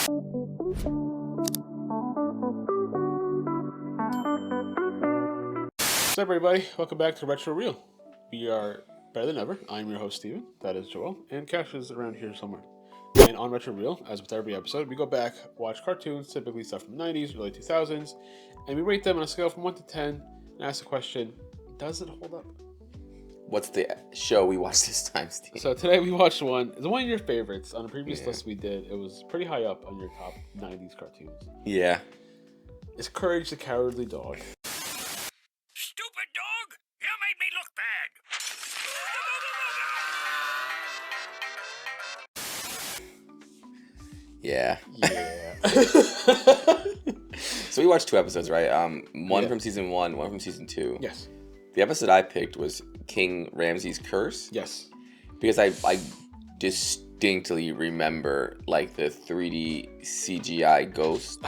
What's up, everybody? Welcome back to Retro Reel. We are better than ever. I'm your host, Steven. That is Joel. And Cash is around here somewhere. And on Retro Reel, as with every episode, we go back, watch cartoons, typically stuff from the 90s, early 2000s, and we rate them on a scale from 1 to 10 and ask the question, does it hold up? What's the show we watched this time, Steve? So today we watched one. It's one of your favorites. On a previous list we did, it was pretty high up on your top 90s cartoons. Yeah. It's Courage the Cowardly Dog. Stupid dog! You made me look bad! Yeah. Yeah. So we watched 2 episodes, right? One Yeah. from season 1, one from season 2. Yes. The episode I picked was King Ramses' Curse. Yes. Because I distinctly remember like the 3D CGI ghost.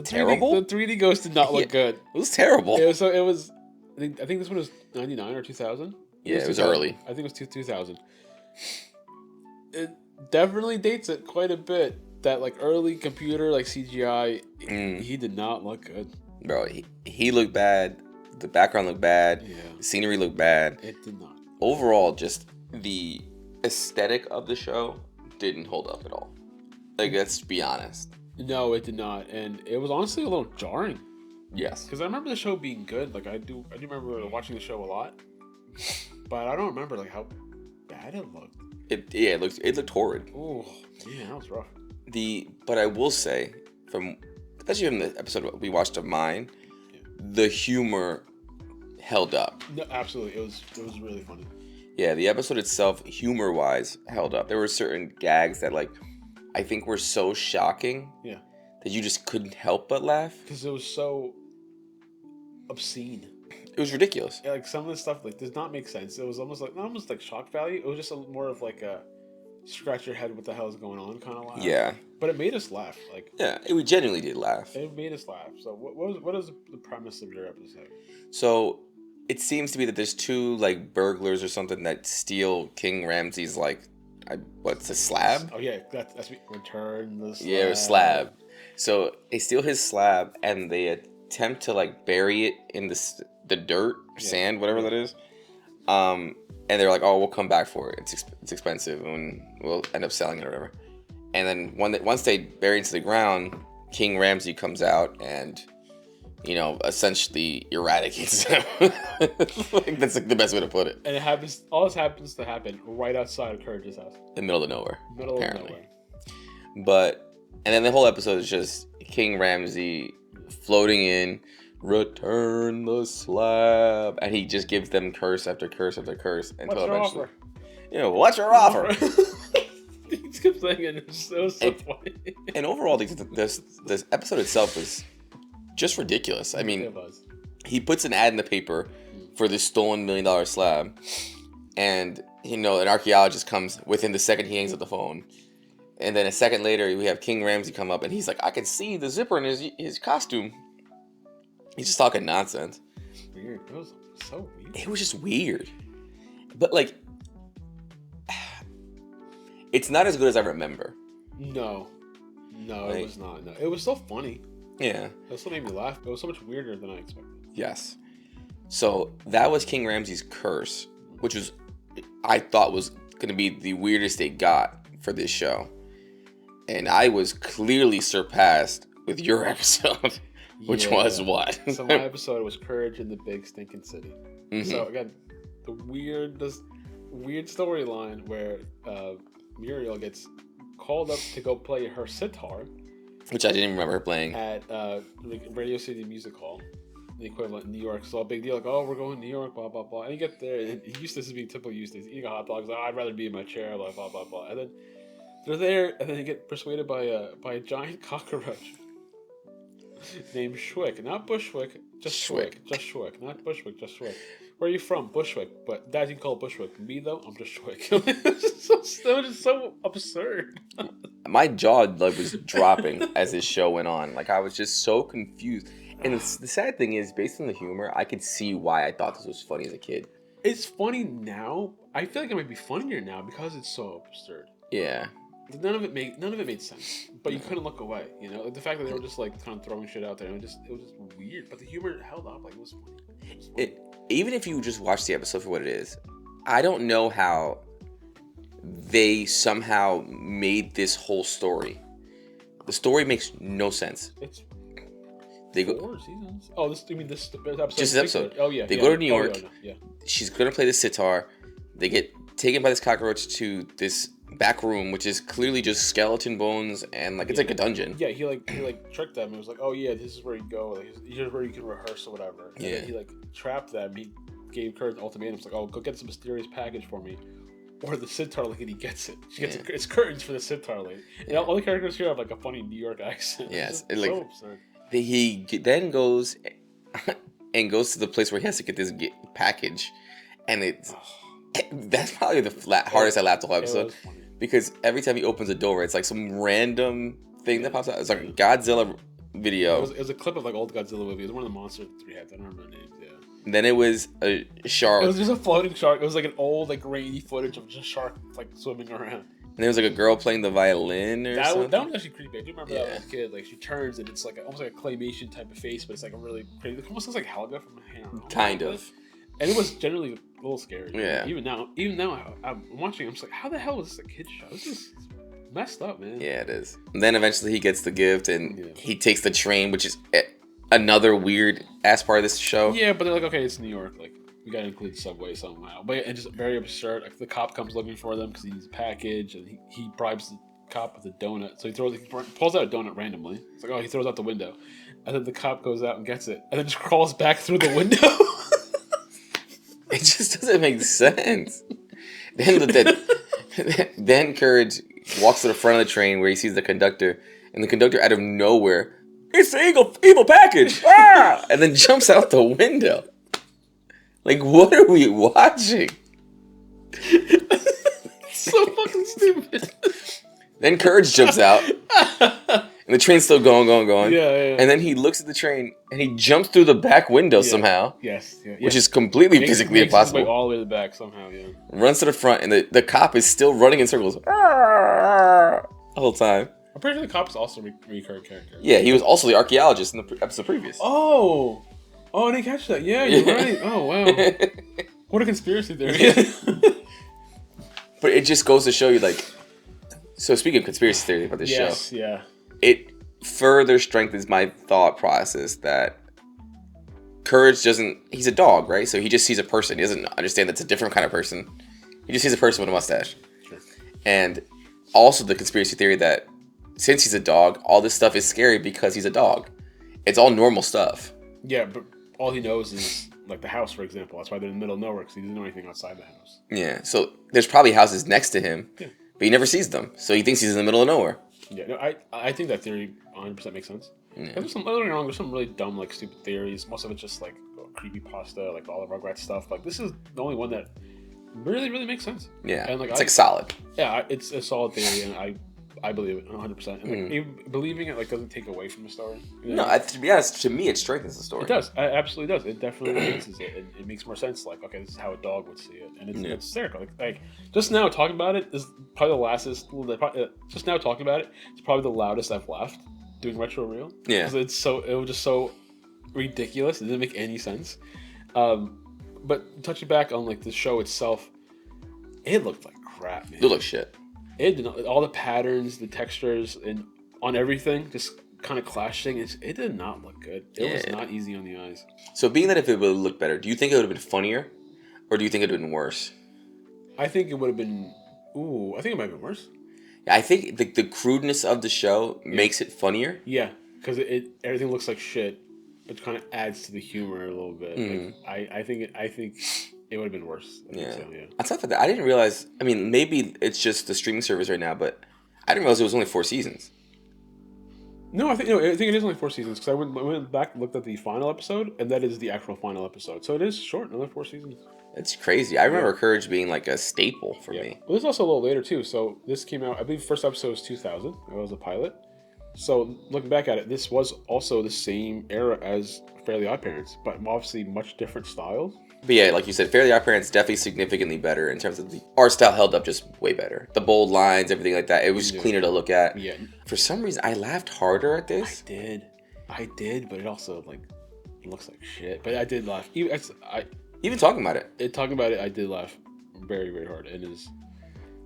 Terrible? The 3D ghost did not look good. It was terrible. It was. I think this one was 99 or 2000. Yeah, it was 2000. early. I think it was 2000. It definitely dates it quite a bit. That like early computer like CGI, he did not look good. Bro, he looked bad. The background looked bad. Yeah. The scenery looked bad. It did not. Overall, just the aesthetic of the show didn't hold up at all. Like, let's be honest. No, it did not, and it was honestly a little jarring. Yes. Because I remember the show being good. Like I do remember watching the show a lot, but I don't remember like how bad it looked. It looked horrid. Oh, yeah, that was rough. But I will say, especially from the episode we watched of mine, the humor held up. No, absolutely, it was really funny. Yeah, the episode itself, humor-wise, held up. There were certain gags that like I think were so shocking. Yeah. That you just couldn't help but laugh. Because it was so obscene. It was ridiculous. Yeah, like some of the stuff like does not make sense. It was almost like shock value. It was just more of like a scratch your head what the hell is going on kind of laugh. Yeah. But it made us laugh. Like We genuinely did laugh. it made us laugh. So what is the premise of your episode? So it seems to be that there's 2 like burglars or something that steal King Ramses what's a slab? Oh yeah, that's return the slab. Yeah, a slab. So they steal his slab and they attempt to like bury it in the dirt, sand, whatever that is. And they're like, "Oh, we'll come back for it. It's expensive, and we'll end up selling it or whatever." And then once they bury it into the ground, King Ramsey comes out and, essentially eradicates them. Like, that's like the best way to put it. And it happens. All this happens to happen right outside of Courage's house. In the middle of nowhere. Middle apparently. of nowhere. And then the whole episode is just King Ramsey floating in, return the slab, and he just gives them curse after curse after curse until eventually. What's your offer? He just kept saying it. It was so funny. And overall, this episode itself was just ridiculous. I mean, It was. he puts an ad in the paper for this stolen $1 million slab, and an archaeologist comes within the second he hangs up the phone. And then a second later, we have King Ramsey come up, and he's like, "I can see the zipper in his costume." He's just talking nonsense. Weird. It was so weird. It was just weird. But, like, it's not as good as I remember. No, Like, it was not. No, it was so funny. Yeah. It still made me laugh. It was so much weirder than I expected. Yes. So that was King Ramsey's Curse, which I thought was going to be the weirdest they got for this show. And I was clearly surpassed with your episode, which was what? So my episode was Courage in the Big Stinking City. Mm-hmm. So again, this weird storyline where Muriel gets called up to go play her sitar, which I didn't remember her playing, at Radio City Music Hall, the equivalent in New York. So a big deal, like, oh, we're going to New York, blah blah blah. And you get there, and Eustace is being typical Eustace, eating a hot dog. Like, I'd rather be in my chair, blah blah blah blah. And then they're there, and then they get persuaded by a giant cockroach named Schwick, not Bushwick, just Schwick, just Schwick, not Bushwick, just Schwick. Where are you from? Bushwick, but Dad, you can call it Bushwick. Me though, I'm just Schwick. It was just so absurd. My jaw was dropping as this show went on. Like, I was just so confused. And the sad thing is, based on the humor, I could see why I thought this was funny as a kid. It's funny now. I feel like it might be funnier now because it's so absurd. Yeah. none of it made sense. But you couldn't look away. You know, like, the fact that they were just like kind of throwing shit out there, it was just weird. But the humor held up. Like it was funny. Even if you just watch the episode for what it is, I don't know how they somehow made this whole story. The story makes no sense. It's They go 4 seasons. Oh, this episode. just this episode. Oh yeah. They yeah. go to New Oh, York. yeah. She's gonna play the sitar. They get taken by this cockroach to this back room, which is clearly just skeleton bones and like it's like a dungeon. Yeah, he tricked them. It was like, oh yeah, this is where you go. Like, here's where you can rehearse or whatever. And then he like trapped them. He gave Courage an ultimatum. It's like, oh, go get this mysterious package for me, or the sitar lady, and he gets it. She gets it's Courage for the sitar lady. And all the characters here have like a funny New York accent. Yes, it's like so absurd. he then goes and goes to the place where he has to get this package, and it's that's probably the hardest I laughed the whole episode because every time he opens a door, it's like some random thing that pops out. It's like a Godzilla video. It was a clip of like old Godzilla movie. It was one of the monsters with 3 heads. I don't remember the names. Yeah. And then it was a shark. It was just a floating shark. It was like an old like grainy footage of just shark like swimming around. And there was like a girl playing the violin or something. That one was actually creepy. I do remember that as a kid. Like she turns and it's like almost like a claymation type of face, but it's like a really crazy. It almost looks like Helga from Hannah. Kind of. And it was generally a little scary. Yeah. Even now, I'm watching. I'm just like, how the hell was this a kid's show? This is messed up, man. Yeah, it is. And then eventually he gets the gift and he takes the train, which is another weird ass part of this show. Yeah, but they're like, okay, it's New York. Like, we gotta include the subway somehow. But it's just very absurd. Like, the cop comes looking for them because he needs a package, and he bribes the cop with a donut. So he pulls out a donut randomly. It's like, oh, he throws out the window, and then the cop goes out and gets it, and then just crawls back through the window. It just doesn't make sense. Then Courage walks to the front of the train where he sees the conductor, and the conductor out of nowhere, it's the evil package, ah! And then jumps out the window. Like, what are we watching? So fucking stupid. Then Courage jumps out, and the train's still going. Yeah. And then he looks at the train, and he jumps through the back window somehow. Yes. Which is completely physically makes his way impossible. all the way to the back somehow, yeah. Runs to the front, and the cop is still running in circles the whole time. I'm pretty sure the cop is also a recurring character. Yeah, he was also the archaeologist in the episode previous. Oh, I didn't catch that. Yeah, you're right. Oh, wow. What a conspiracy theory. But it just goes to show you, like... So speaking of conspiracy theory about this show... Yes, yeah. It further strengthens my thought process that Courage doesn't... He's a dog, right? So he just sees a person. He doesn't understand that's a different kind of person. He just sees a person with a mustache. Sure. And also the conspiracy theory that since he's a dog, all this stuff is scary because he's a dog. It's all normal stuff. Yeah, but all he knows is, like, the house, for example. That's why they're in the middle of nowhere, because he doesn't know anything outside the house. Yeah, so there's probably houses next to him, but he never sees them. So he thinks he's in the middle of nowhere. Yeah, no, I think that theory 100% makes sense. Yeah. There's some, don't get me wrong, there's some really dumb, like, stupid theories. Most of it's just, like, creepypasta, like, all the Rugrats stuff. Like, this is the only one that really, really makes sense. Yeah, and, like, it's like solid. Yeah, it's a solid theory, and I believe it 100%. And like, even believing it like doesn't take away from the story. You know? No, to be honest, to me, it strengthens the story. It does. It absolutely does. It definitely enhances it. It makes more sense. Like, okay, this is how a dog would see it, and it's hysterical. Like just now talking about it is probably the loudest. Just now talking about it, it's probably the loudest I've laughed doing retro reel. Yeah, because it was just so ridiculous. It didn't make any sense. But touching back on like the show itself, it looked like crap, man. it looked shit. It did not, all the patterns, the textures, and on everything just kind of clashing. It did not look good. It was not easy on the eyes. So, being that if it would have looked better, do you think it would have been funnier, or do you think it would have been worse? I think it would have been. I think it might have been worse. I think the crudeness of the show makes it funnier. Yeah, because everything looks like shit. It kind of adds to the humor a little bit. Like, I think it would have been worse. Yeah. On top of that, I didn't realize. I mean, maybe it's just the streaming service right now, but I didn't realize it was only 4 seasons. No, I think it is only 4 seasons because I went back and looked at the final episode, and that is the actual final episode. So it is short, another 4 seasons. It's crazy. I remember Courage being like a staple for me. Well, this is also a little later too. So this came out, I believe, first episode was 2000. It was a pilot. So looking back at it, this was also the same era as Fairly Odd Parents, but obviously much different styles. But yeah, like you said, Fairly Odd Parents definitely significantly better in terms of the art style. Held up just way better. The bold lines, everything like that. It was just cleaner to look at. Yeah. For some reason, I laughed harder at this. I did, but it also like looks like shit. But I did laugh. Even talking about it. Talking about it, I did laugh very, very hard. It is.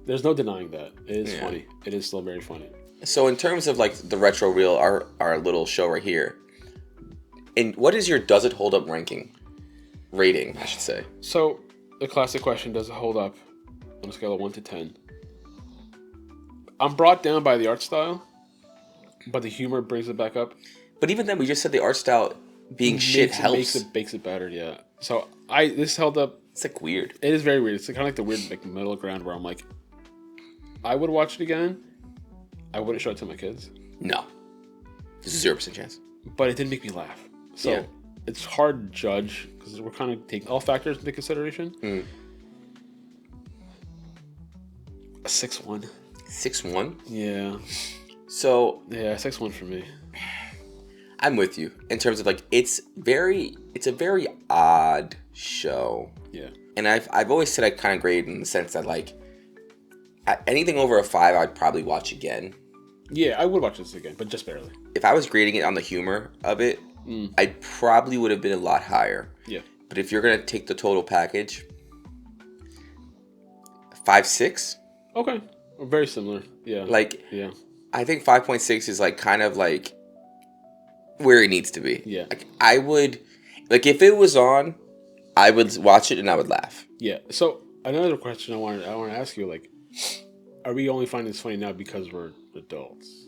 There's no denying that. It is funny. It is still very funny. So in terms of like the retro reel, our little show right here, and what is your does it hold up rating, I should say? So the classic question: does it hold up on a scale of 1 to 10? I'm brought down by the art style, but the humor brings it back up. But even then, we just said the art style being shit helps. Makes it better. Yeah. So this held up. It's like weird. It is very weird. It's kind of like the weird like middle ground where I'm like, I would watch it again. I wouldn't show it to my kids. No. There's a 0% chance. But it did make me laugh. So it's hard to judge because we're kind of taking all factors into consideration. A 6-1. 6-1? Yeah. So. Yeah, 6-1 for me. I'm with you in terms of like it's a very odd show. Yeah. And I've always said I kind of grade in the sense that like anything over a 5 I'd probably watch again. Yeah, I would watch this again, but just barely. If I was grading it on the humor of it, I probably would have been a lot higher. Yeah. But if you're gonna take the total package, 5.6. Okay. Very similar. Yeah. Like. Yeah. I think 5.6 is like kind of like where it needs to be. Yeah. Like I would, like if it was on, I would watch it and I would laugh. Yeah. So another question I want to ask you, like, are we only finding this funny now because we're adults?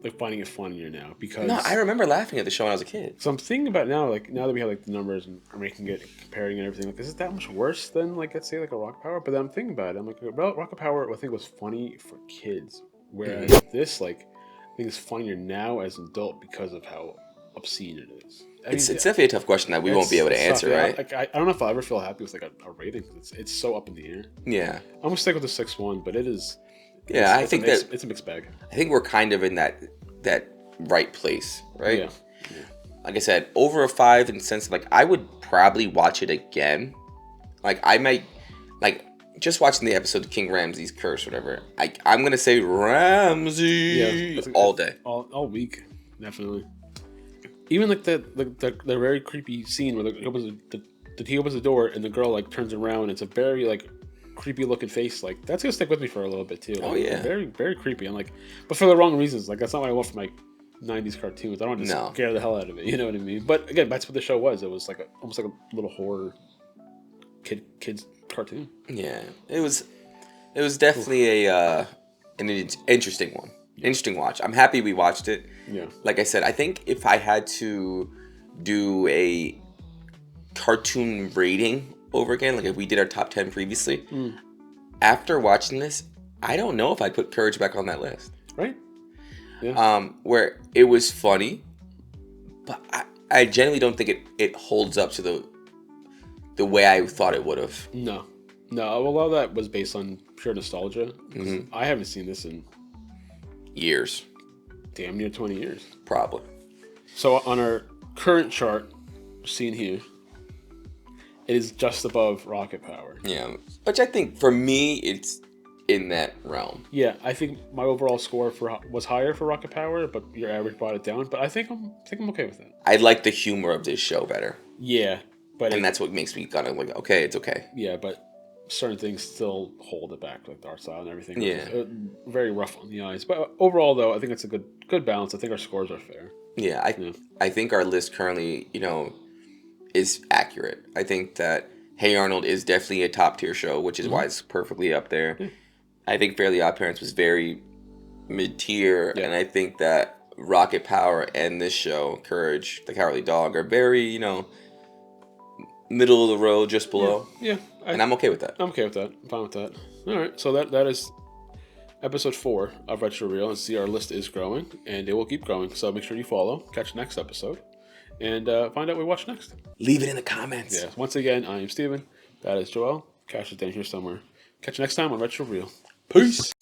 Like finding it funnier now because no, I remember laughing at the show when I was a kid. So I'm thinking about it now, like now that we have like the numbers and ranking it, comparing and everything, like is it that much worse than like let's say like a Rocket Power? But then I'm thinking about it, I'm like, well, Rocket Power I think was funny for kids, whereas this like I think is funnier now as an adult because of how obscene it is. It's definitely a tough question that we won't be able to answer, yeah, right? Like, I don't know if I'll ever feel happy with like a rating. It's so up in the air. Yeah. I'm gonna stick with the 6-1, but it is. Yeah, I think it's a mixed bag. I think we're kind of in that right place, right? Yeah. Like I said, over a 5 in the sense of like I would probably watch it again. Like I might, like just watching the episode of King Ramsay's Curse, whatever. I'm gonna say Ramsay all day, all week, definitely. Even like the very creepy scene where he opens the door and the girl like turns around. It's a very like creepy looking face. Like that's gonna stick with me for a little bit too. Like, oh yeah, very very creepy. I'm like, but for the wrong reasons. Like that's not what I want from my 90s cartoons. I don't want to scare the hell out of it. You know what I mean? But again, that's what the show was. It was like almost like a little horror kids cartoon. Yeah, it was definitely an interesting one. Interesting watch. I'm happy we watched it. Yeah. Like I said, I think if I had to do a cartoon rating over again, like if we did our top 10 previously, after watching this, I don't know if I'd put Courage back on that list. Right. Yeah. Where it was funny, but I genuinely don't think it holds up to the way I thought it would have. No. A lot of that was based on pure nostalgia. I haven't seen this in years. Damn near 20 years. Probably. So on our current chart seen here, it is just above Rocket Power. Yeah. Which I think for me it's in that realm. Yeah, I think my overall score was higher for Rocket Power, but your average brought it down. But I think I'm okay with that. I like the humor of this show better. Yeah, and that's what makes me kind of like, okay, it's okay. Yeah, but certain things still hold it back, like the art style and everything. Yeah, very rough on the eyes. But overall, though, I think it's a good balance. I think our scores are fair. Yeah, I think our list currently, is accurate. I think that Hey Arnold is definitely a top tier show, which is why it's perfectly up there. Yeah. I think Fairly Odd Parents was very mid tier, and I think that Rocket Power and this show, Courage, the Cowardly Dog, are very, middle of the road, just below. Yeah. And I'm okay with that. I'm okay with that. I'm fine with that. All right. So that is episode 4 of Retro Reel. And see, our list is growing, and it will keep growing. So make sure you follow, catch the next episode, and find out what we watch next. Leave it in the comments. Yeah. Once again, I am Steven. That is Joel. Cash is down here somewhere. Catch you next time on Retro Reel. Peace.